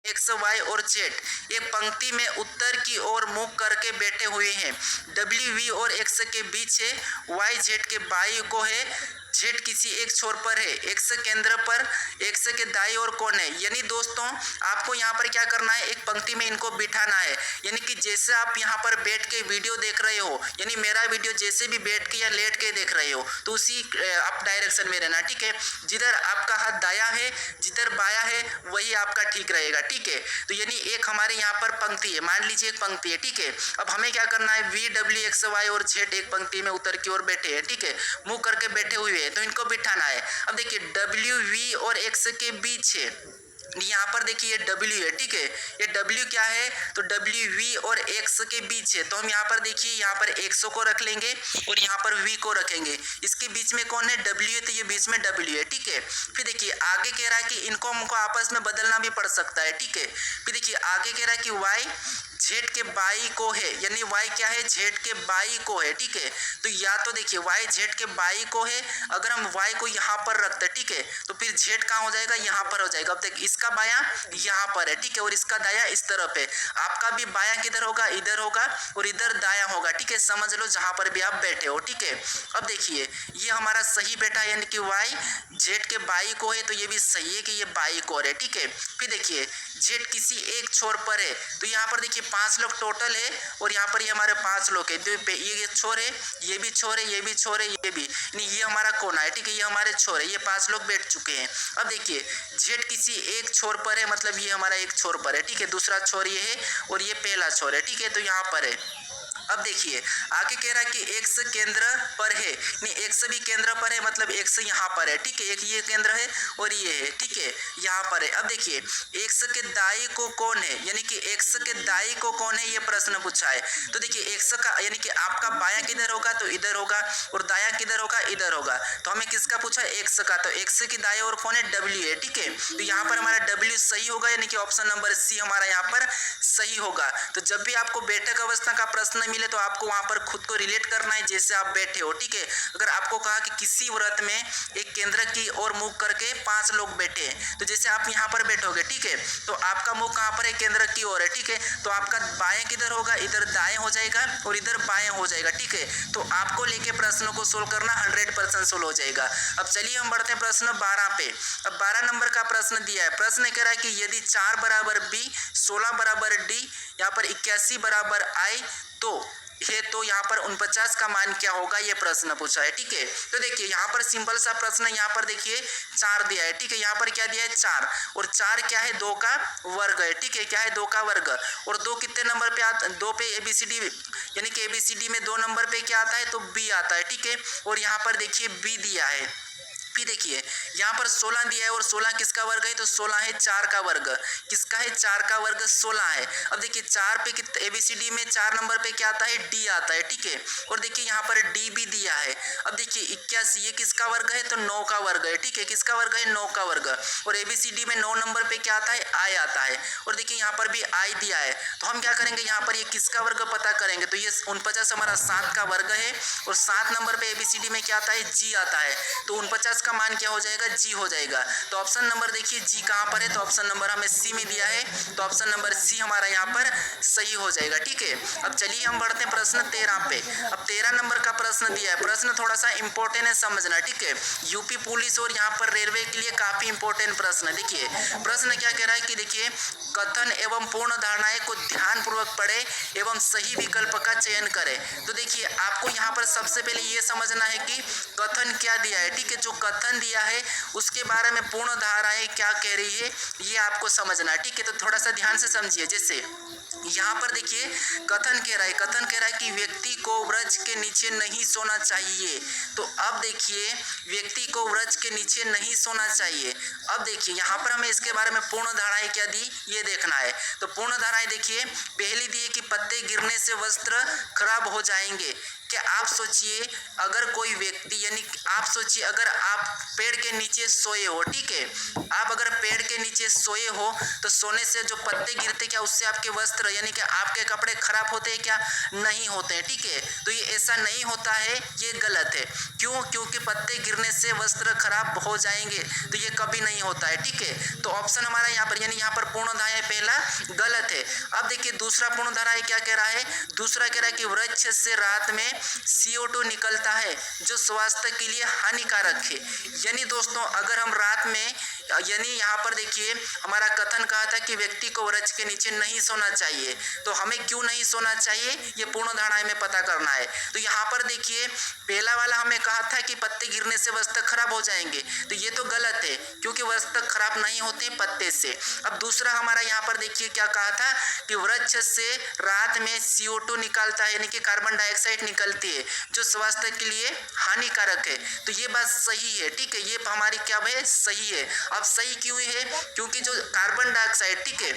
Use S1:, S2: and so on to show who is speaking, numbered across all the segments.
S1: X Y और Z एक पंक्ति में उत्तर की ओर मुख करके बैठे हुए हैं। डब्ल्यू वी और एक्स के बीच है, वाई जेड के बाई को है, जेड किसी एक छोर पर है, एक्स केंद्र पर, एक्स के दाई ओर कौन है। यानी दोस्तों आपको यहाँ पर क्या करना है, एक पंक्ति में इनको बिठाना है। यानी कि जैसे आप यहाँ पर बैठ के वीडियो देख रहे हो, यानी मेरा वीडियो जैसे भी बैठ के या लेट के देख रहे हो, तो उसी आप डायरेक्शन में रहना, ठीक है। जिधर आपका हाथ दाया है, जिधर बाया है, वही आपका ठीक रहेगा, ठीक है। तो यानी एक हमारे यहाँ पर पंक्ति है, मान लीजिए एक पंक्ति है, ठीक है। अब हमें क्या करना है, वी डब्ल्यू एक्स वाई और जेड एक पंक्ति में उत्तर की ओर बैठे हैं, ठीक है, मुंह करके बैठे हुए हैं, तो इनको बिठाना है। अब देखिए डब्ल्यू वी और एक्स के बीच है, यहाँ पर देखिए ये W है, ठीक है। ये W क्या है, तो डब्ल्यू वी और एक्स के बीच है, तो हम यहाँ पर देखिए यहाँ पर एक्स को रख लेंगे और यहाँ पर V को रखेंगे। इसके बीच में कौन है, W है, तो ये बीच में W है, ठीक है। फिर देखिए आगे कह रहा है कि इनको हमको आपस में बदलना भी पड़ सकता है, ठीक है। फिर देखिए आगे कह रहा है कि Y जेड के बाई को है, यानी Y क्या है, जेड के बाई को है, ठीक है। तो या तो देखिए Y जेड के बाई को है, अगर हम Y को यहाँ पर रखते हैं, ठीक है, तो फिर जेड कहाँ हो जाएगा, यहाँ पर हो जाएगा। अब देख इसका बाया यहाँ पर है, ठीक है, और इसका दाया इस तरफ है। आपका भी बाया किधर होगा, इधर होगा, और इधर दाया होगा, ठीक है। समझ लो जहाँ पर भी आप बैठे हो, ठीक है। अब देखिए ये हमारा सही बैठा है, यानी कि Y जेड के बाई को है, तो ये भी सही है कि ये बाई को है, ठीक है। फिर देखिए जेड किसी एक छोर पर है, तो यहाँ पर देखिए 5 लोग टोटल है, और यहाँ पर ये हमारे 5 लोग है, तो ये छोर है, ये भी छोर है, ये भी छोर है, ये भी, ये हमारा कोना है, ठीक है, ये हमारे छोर है, ये 5 लोग बैठ चुके हैं। अब देखिए जेड किसी एक छोर पर है, मतलब ये हमारा एक छोर पर है, ठीक है, दूसरा छोर ये है और ये पहला छोर है, ठीक है, तो यहाँ पर है। अब देखिए आगे कह रहा है कि एक्स केंद्र पर है, नहीं एक्स भी केंद्र पर है, मतलब एक्स यहाँ पर है, ठीक है, एक ये केंद्र है और ये है, ठीक है, यहाँ पर है। अब देखिए एक्स के दाई को कौन है, यानी कि एक्स के दाई को कौन है, ये प्रश्न पूछा है। तो देखिए एक्स का यानी कि आपका बाया किधर होगा, तो इधर होगा, और दाया किधर होगा, इधर होगा। तो हमें किसका पूछा है, एक्स का, तो एक्स की दाई और कौन है, डब्ल्यू है, ठीक है। तो यहाँ पर हमारा डब्ल्यू सही होगा, यानी कि ऑप्शन नंबर सी हमारा यहाँ पर सही होगा। तो जब भी आपको बैठक अवस्था का प्रश्न मिले तो आपको वहां पर खुद को रिलेट करना है जैसे आप बैठे हो, ठीक है। अगर आपको कहा कि किसी व्रत में एक केंद्र की ओर मुख करके 5 लोग बैठे हैं, तो जैसे आप यहाँ पर बैठोगे, ठीक है, तो आपका मुख कहाँ पर है, केंद्र की ओर है, ठीक है। तो आपका बाएं किधर होगा, इधर दाएं हो जाएगा और इधर बाएं हो जाएगा, ठीक है। तो आपको लेके प्रश्नों को सोल्व करना 100% सोल्व हो जाएगा। अब चलिए हम बढ़ते हैं प्रश्न 12 पे। अब 12 नंबर का प्रश्न दिया है, प्रश्न कह रहा है कि यदि 4 बराबर बी, 16 बराबर डी, यहाँ पर 81 बराबर आई तो है, तो यहाँ पर 49 का मान क्या होगा, ये प्रश्न पूछा है, ठीक है। तो देखिए यहाँ पर सिंपल सा प्रश्न, यहाँ पर देखिए 4 दिया है, ठीक है, यहाँ पर क्या दिया है 4, और 4 क्या है, 2 का वर्ग है, ठीक है, क्या है 2 का वर्ग, और 2 कितने नंबर पे आता, 2 पे ABCD, यानी कि ABCD में 2 नंबर पे क्या आता है, तो B आता है, ठीक है। और यहाँ पर देखिए B दिया है। फिर देखिए यहाँ पर 16 दिया है, और 16 किसका वर्ग है, तो 16 है 4 का वर्ग, किसका है, 4 का वर्ग 16 है। अब देखिए 4 पे ABCD में 4 नंबर पे क्या आता है, D आता है, ठीक है। और देखिए यहाँ पर D भी दिया है। अब देखिए 81 ये किसका वर्ग है, तो 9 का वर्ग है, ठीक है, किसका वर्ग है, 9 का वर्ग, और ABCD में 9 नंबर पे क्या आता है, I आता है, और देखिए यहाँ पर भी I दिया है। तो हम क्या करेंगे, यहाँ पर ये किसका वर्ग पता करेंगे, तो ये 49 हमारा 7 का वर्ग है, और 7 नंबर पे ABCD में क्या आता है, G आता है, तो 49 का मान क्या हो जाएगा, G हो जाएगा। तो ऑप्शन नंबर देखिए G कहाँ पर है, तो ऑप्शन नंबर हमें C में दिया है, तो ऑप्शन नंबर C हमारा यहाँ पर सही हो जाएगा, ठीक है। अब चलिए हम बढ़ते हैं प्रश्न 13 पे। अब 13 नंबर का प्रश्न दिया है, प्रश्न थोड़ा सा इंपॉर्टेंट है, समझना, ठीक है। यूपी पुलिस और यहाँ पर रेलवे के लिए काफी इंपॉर्टेंट प्रश्न है। देखिए प्रश्न क्या कह रहा है कि देखिए कथन एवं पूर्ण धारणाएं को ध्यान पूर्वक पढ़े एवं सही विकल्प का चयन करें। तो देखिए आपको यहाँ पर सबसे पहले ये समझना है कि कथन क्या दिया है, ठीक है, जो कथन दिया है उसके बारे में पूर्ण धाराएं क्या कह रही है, ये आपको समझना है, ठीक है। तो थोड़ा सा ध्यान से समझिए। जैसे यहाँ पर देखिए कथन कह रहा है कि व्यक्ति को वृक्ष के नीचे नहीं सोना चाहिए। तो अब देखिए व्यक्ति को वृक्ष के नीचे नहीं सोना चाहिए। अब देखिए यहाँ पर हमें इसके बारे में पूर्ण धाराएं क्या दी, ये देखना है। तो पूर्ण धाराएं देखिए पहली दी है कि पत्ते गिरने से वस्त्र खराब हो जाएंगे, क्या आप सोचिए अगर कोई व्यक्ति यानी आप सोचिए अगर आप पेड़ के नीचे सोए हो, ठीक है, आप अगर पेड़ के नीचे सोए हो तो सोने से जो पत्ते गिरते क्या उससे आपके वस्त्र यानी कि आपके कपड़े खराब होते हैं क्या? नहीं होते हैं, ठीक है। तो ये ऐसा नहीं होता है, ये गलत है। क्यों? क्योंकि पत्ते गिरने से वस्त्र खराब हो जाएंगे, तो ये कभी नहीं होता है, ठीक है। तो ऑप्शन हमारा यहाँ पर यानी यहाँ पर पूर्णधारा है पहला गलत है। अब देखिए दूसरा पूर्णधारा है क्या कह रहा है? दूसरा कह रहा है कि वृक्ष से रात में CO2 निकलता है जो स्वास्थ्य के लिए हानिकारक है। यानी दोस्तों अगर हम रात में यानी यहाँ पर देखिए हमारा कथन कहा था कि व्यक्ति को वृक्ष के नीचे नहीं सोना चाहिए, तो हमें क्यों नहीं सोना चाहिए ये पूर्णधारा में पता करना है। तो यहाँ पर देखिए पहला वाला हमें कहा था कि पत्ते गिरने से वस्त्र खराब हो जाएंगे, तो ये तो गलत है क्योंकि वस्त्र खराब नहीं होते पत्ते से। अब दूसरा हमारा यहाँ पर देखिए क्या कहा था कि वृक्ष से रात में CO2 निकालता है यानी कि कार्बन डाइऑक्साइड निकलती है जो स्वास्थ्य के लिए हानिकारक है। तो ये बात सही है, ठीक है, ये हमारी क्या है सही है। अब सही क्यों है? क्योंकि जो कार्बन डाइऑक्साइड, ठीक है,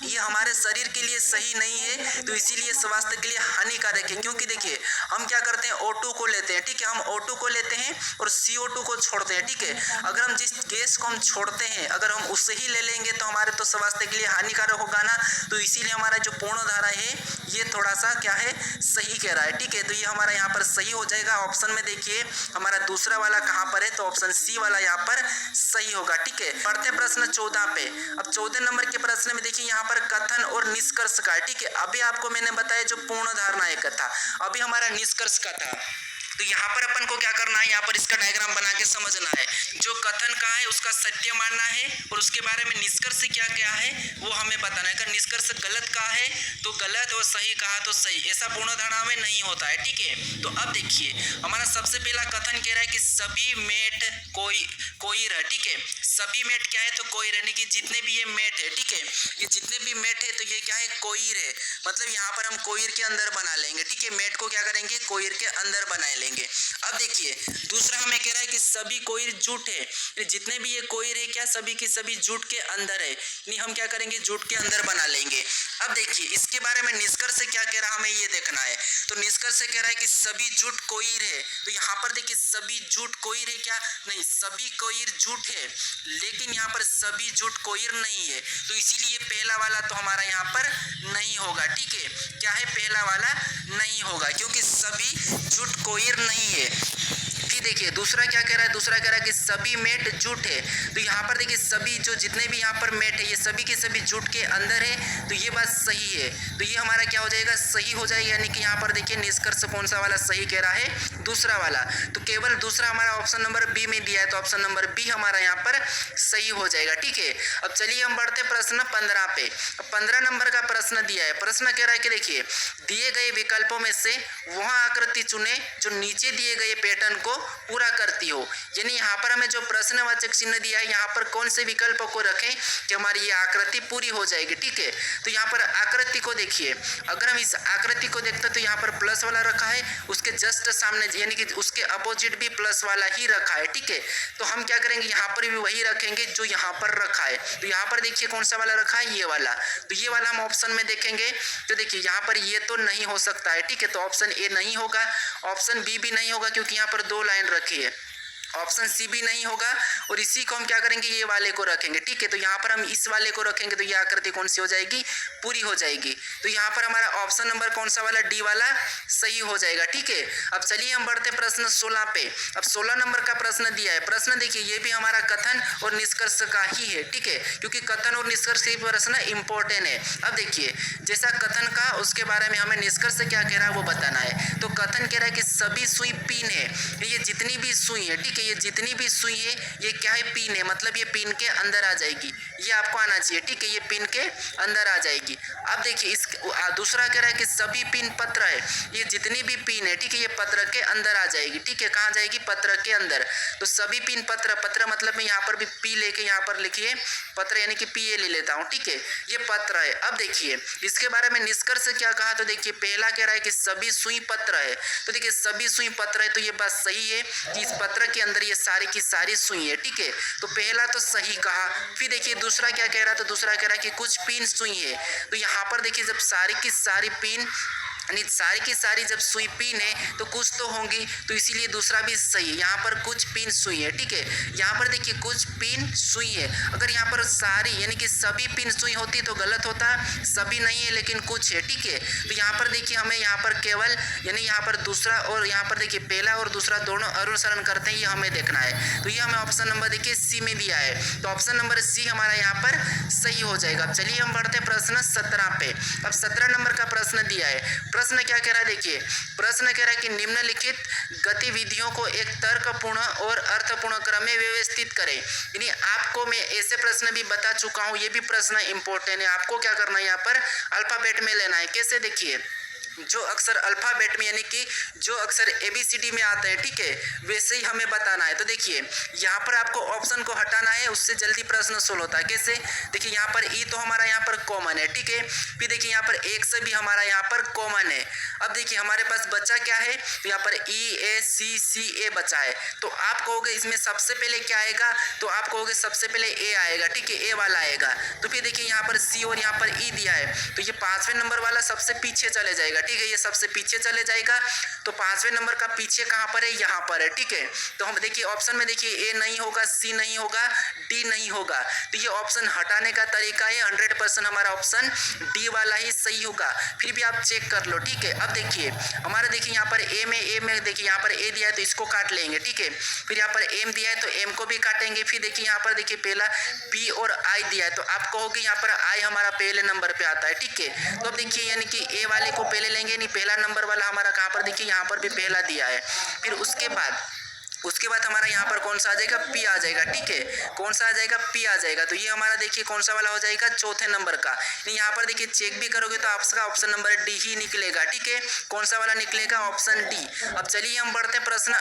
S1: ये हमारे शरीर के लिए सही नहीं है, तो इसीलिए स्वास्थ्य के लिए हानिकारक है। क्योंकि देखिए हम क्या करते हैं O2 को लेते हैं, ठीक है, हम O2 को लेते हैं और CO2 को छोड़ते हैं, ठीक है। अगर हम जिस गैस को हम छोड़ते हैं अगर हम उससे ही ले लेंगे तो हमारे तो स्वास्थ्य के लिए हानिकारक होगा ना, तो इसीलिए हमारा जो पूर्णधारा है ये थोड़ा सा क्या है सही कह रहा है, ठीक है। तो ये हमारा यहाँ पर सही हो जाएगा। ऑप्शन में देखिए हमारा दूसरा वाला कहाँ पर है, तो ऑप्शन सी वाला यहाँ पर सही होगा, ठीक है। बढ़ते प्रश्न 14 पे। अब 14 नंबर के प्रश्न में देखिए यहाँ पर कथन और निष्कर्ष का, ठीक है। अभी आपको मैंने बताया जो पूर्ण धारणा एक था, अभी हमारा निष्कर्ष का था। तो यहाँ पर अपन को क्या करना है, यहाँ पर इसका डायग्राम बना के समझना है। जो कथन का है उसका सत्य मानना है और उसके बारे में निष्कर्ष क्या क्या है वो हमें बताना है। अगर निष्कर्ष गलत कहा है तो गलत और सही कहा तो सही, ऐसा पूर्ण धारणा में नहीं होता है, ठीक है। तो अब देखिए हमारा सबसे पहला कथन कह रहा है कि सभी मेट कोईर है, ठीक है। सभी मेट क्या है, तो कोईर यानी कि जितने भी ये मेट है, ठीक है, ये जितने भी मेट है तो ये क्या है कोईर है। मतलब यहाँ पर हम कोईर के अंदर बना लेंगे, ठीक है, मेट को क्या करेंगे कोईर के अंदर बना लेंगे। अब देखिए दूसरा हमें कह रहा है कि सभी कोईर जुट है, जितने भी ये कोईर है क्या सभी की सभी जुट के अंदर है, नहीं हम क्या करेंगे जुट के अंदर बना लेंगे। अब देखिए इसके बारे में निष्कर्ष क्या कह रहा है हमें ये देखना है। तो निष्कर्ष कह रहा है कि सभी जुट कोईर है, तो यहाँ पर देखिए सभी जुट कोईर है क्या, नहीं सभी कोईर जुट है, लेकिन यहाँ पर सभी जुट कोईर नहीं है, तो इसीलिए पहला वाला तो हमारा यहाँ पर नहीं होगा, ठीक है। क्या है पहला वाला नहीं होगा क्योंकि सभी जुट कोईर नहीं है। फिर देखिए दूसरा क्या कह रहा है, दूसरा कह रहा है कि सभी मेट जुट है, तो यहाँ पर देखिए सभी जो जितने भी यहाँ पर मेट है ये सभी के सभी जुट के अंदर है, तो ये बात सही है। तो ये हमारा क्या हो जाएगा सही हो जाएगा, यानी कि यहाँ पर देखिए निष्कर्ष कौन सा वाला सही कह रहा है, दूसरा वाला। तो केवल दूसरा हमारा ऑप्शन नंबर बी में दिया है, तो ऑप्शन नंबर बी हमारा यहाँ पर सही हो जाएगा, ठीक है। अब चलिए हम बढ़ते प्रश्न 15 पे। 15 नंबर का प्रश्न दिया है, प्रश्न कह रहा है कि देखिए दिए गए विकल्पों में से वह आकृति चुने जो नीचे दिए गए पैटर्न को पूरा करती हो। यानी यहाँ पर हमें जो प्रश्नवाचक चिन्ह दिया है यहाँ पर कौन से विकल्प को रखें कि हमारी ये आकृति पूरी हो जाएगी, ठीक है। तो यहाँ पर आकृति को देखिए, अगर हम इस आकृति को देखते तो यहाँ पर प्लस वाला रखा है, उसके जस्ट सामने यानी कि उसके अपोजिट भी प्लस वाला ही रखा है, ठीक है। तो हम क्या करेंगे यहाँ पर भी वही रखेंगे जो यहाँ पर रखा है। तो यहाँ पर देखिए कौन सा वाला रखा है, ये वाला। तो ये वाला हम ऑप्शन में देखेंगे तो देखिए यहाँ पर ये तो नहीं हो सकता है, ठीक है। तो ऑप्शन ए नहीं होगा, ऑप्शन बी भी नहीं होगा क्योंकि यहाँ पर 2 लाइन रखी है, ऑप्शन सी भी नहीं होगा, और इसी को हम क्या करेंगे ये वाले को रखेंगे, ठीक है। तो यहाँ पर हम इस वाले को रखेंगे तो ये आकृति कौन सी हो जाएगी, पूरी हो जाएगी। तो यहाँ पर हमारा ऑप्शन नंबर कौन सा वाला, डी वाला सही हो जाएगा, ठीक है। अब चलिए हम बढ़ते प्रश्न 16 पे। अब 16 नंबर का प्रश्न दिया है, प्रश्न देखिए ये भी हमारा कथन और निष्कर्ष का ही है, ठीक है, क्योंकि कथन और निष्कर्ष के प्रश्न इंपॉर्टेंट है। अब देखिए जैसा कथन का उसके बारे में हमें निष्कर्ष क्या कह रहा है वो बताना है। तो कथन कह रहा है कि सभी सुई पिन है, ये जितनी भी सुई है, ठीक है, ये जितनी भी सुई है ये क्या है पिन है, मतलब ये पिन के अंदर आ जाएगी, ये आपको आना चाहिए, ठीक है, ये पिन के अंदर आ जाएगी। अब देखिए इस दूसरा कह रहा है कि सभी पिन पत्र है, ये जितनी भी पिन है, ठीक है, ये पत्र के अंदर आ जाएगी, ठीक है, कहाँ जाएगी पत्र के अंदर। तो सभी पिन पत्र, पत्र मतलब मैं यहाँ पर भी पी लेके यहाँ पर लिखिए पत्र यानी कि पी ए ले लेता हूँ, ठीक है, ये पत्र है। अब देखिए इसके बारे में निष्कर्ष क्या कहा, तो देखिए पहला कह रहा है कि सभी सुई पत्र है, तो देखिए सभी सुई पत्र है तो ये बात सही है कि इस पत्र के अंदर ये सारी की सारी सुई है, ठीक है। तो पहला तो सही कहा। फिर देखिए दूसरा क्या कह रहा है, तो दूसरा कह रहा है कि कुछ पिन सुई है, तो यहाँ पर देखिए जब सारी की सारी पिन यानी सारी की सारी जब सुई पिन है तो कुछ तो होंगी, तो इसीलिए दूसरा भी सही है। यहाँ पर कुछ पिन सुई है, ठीक है। यहाँ पर देखिए कुछ पिन सुई है। अगर यहाँ पर सारी यानी कि सभी पिन सुई होती तो गलत होता, सभी नहीं है लेकिन कुछ है, ठीक है। तो यहाँ पर देखिए हमें यहाँ पर केवल यानी यहाँ पर दूसरा और यहाँ पर देखिए पहला और दूसरा दोनों अनुसरण करते हैं, ये हमें देखना है। तो ये हमें ऑप्शन नंबर देखिए सी में दिया है, तो ऑप्शन नंबर सी हमारा यहाँ पर सही हो जाएगा। अब चलिए हम बढ़ते हैं प्रश्न 17 पे। अब 17 नंबर का प्रश्न दिया है। प्रश्न क्या कह रहा है देखिए, प्रश्न कह रहा है कि निम्नलिखित गतिविधियों को एक तर्कपूर्ण और अर्थपूर्ण क्रम में व्यवस्थित करें। यानी आपको मैं ऐसे प्रश्न भी बता चुका हूं, ये भी प्रश्न इंपॉर्टेंट है। आपको क्या करना है, यहाँ पर अल्फाबेट में लेना है। कैसे देखिए, जो अक्षर अल्फाबेट में यानी कि जो अक्षर ABCD में आते हैं, ठीक है, वैसे ही हमें बताना है। तो देखिए यहाँ पर आपको ऑप्शन को हटाना है, उससे जल्दी प्रश्न सोल्व होता है। कैसे देखिए, यहाँ पर ई तो हमारा यहाँ पर कॉमन है, ठीक है। फिर देखिए यहाँ पर एक से भी हमारा यहाँ पर कॉमन है। अब देखिए हमारे पास बचा क्या है, तो यहाँ पर EACCA बचा है। तो आप कहोगे इसमें सबसे पहले क्या आएगा, तो आप कहोगे सबसे पहले ए आएगा, ठीक है, ए वाला आएगा। तो फिर देखिए यहाँ पर C और यहाँ पर E दिया है, तो ये 5वें नंबर वाला सबसे पीछे चले जाएगा, ठीक है, ये सबसे पीछे चले जाएगा। तो 5वें नंबर का पीछे कहाँ पर है, यहाँ पर है, ठीक है। तो हम देखिए ऑप्शन में देखिए ए नहीं होगा, सी नहीं होगा, डी नहीं होगा। तो ये ऑप्शन हटाने का तरीका है, 100% हमारा ऑप्शन डी वाला ही सही होगा। फिर भी आप चेक कर लो, ठीक है। अब देखिए हमारा देखिए यहाँ पर ए में देखिए यहाँ पर ए दिया है तो इसको काट लेंगे, ठीक है। फिर यहाँ पर एम दिया है तो एम को भी काटेंगे। फिर देखिए यहाँ पर देखिए पहला पी और आई दिया है, तो आप कहोगे यहाँ पर आई हमारा पहले नंबर पे आता है, ठीक है। तो अब देखिए यानी कि ए वाले को पहले लेंगे, नहीं पहला नंबर वाला हमारा कहाँ पर देखिए यहाँ पर भी पहला दिया है। फिर उसके बाद हमारा यहाँ पर कौन सा आ जाएगा, पी आ जाएगा, ठीक है। कौन सा आ जाएगा, पी आ जाएगा। तो ये हमारा देखिए कौन सा वाला हो जाएगा, चौथे नंबर का। यहाँ पर देखिए चेक भी करोगे तो आपका ऑप्शन नंबर डी ही निकलेगा, ठीक है। कौन सा वाला निकलेगा, ऑप्शन डी। अब चलिए हम बढ़ते हैं प्रश्न